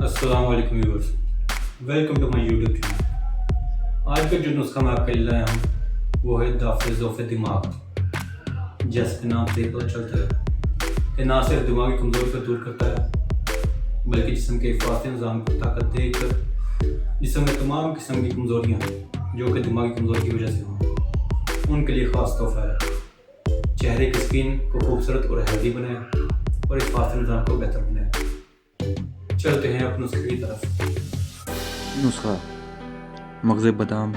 السلام علیکم viewers, welcome to my YouTube channel. آج کا جو نسخہ میں آپ کے لیے لایا ہوں وہ ہے دافع ضعف دماغ۔ جیسے کہ نام سے ہی پتہ چلتا ہے کہ نہ صرف دماغی کمزوری کو دور کرتا ہے بلکہ جسم کے حفاظتی نظام کو طاقت دے کر جسم میں تمام قسم کی کمزوریاں جو کہ دماغی کمزوری کی وجہ سے ہوں ان کے لیے خاص تحفہ ہے۔ چہرے کی اسکن کو خوبصورت اور ہیلدی بنائے اور حفاظتی نظام کو بہتر بنائے۔ چلتے ہیں اپنے نسخے کی طرف۔ نسخہ: مغز بادام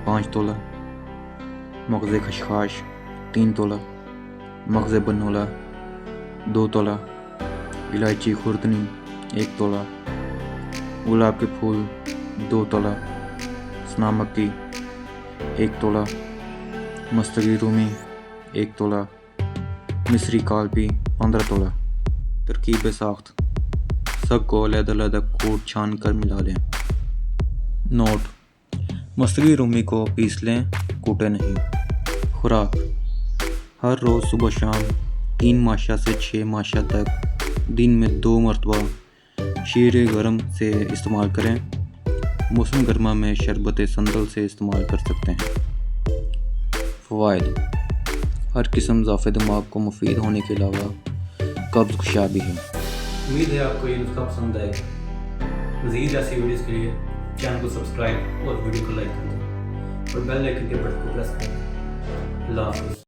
5 تولہ، مغز خشخاش 3 تولہ، مغز بنولا 2 تولہ، الائچی خوردنی 1 تولہ، گلاب کے پھول 2 تولہ، سنا مکی 1 تولہ، مستگی رومی 1 تولہ، مصری کالپی 15 تولہ۔ ترکیب ساخت: سب کو علیحدہ علیحدہ کوٹ چھان کر ملا لیں۔ نوٹ: مستگی رومی کو پیس لیں، کوٹے نہیں۔ خوراک: ہر روز صبح شام 3 ماشا سے 6 ماشا تک دن میں 2 مرتبہ شیر گرم سے استعمال کریں۔ موسم گرما میں شربت سندل سے استعمال کر سکتے ہیں۔ فوائد: ہر قسم ضعف دماغ کو مفید ہونے کے علاوہ قبض کشا بھی ہے۔ امید ہے آپ کو یہ نسخہ پسند آئے گا۔ مزید ایسی ویڈیوز کے لیے چینل کو سبسکرائب اور ویڈیو کو لائک کر دیں اور بیل آئکن کے بٹن کو پریس کر دیں۔ اللہ حافظ۔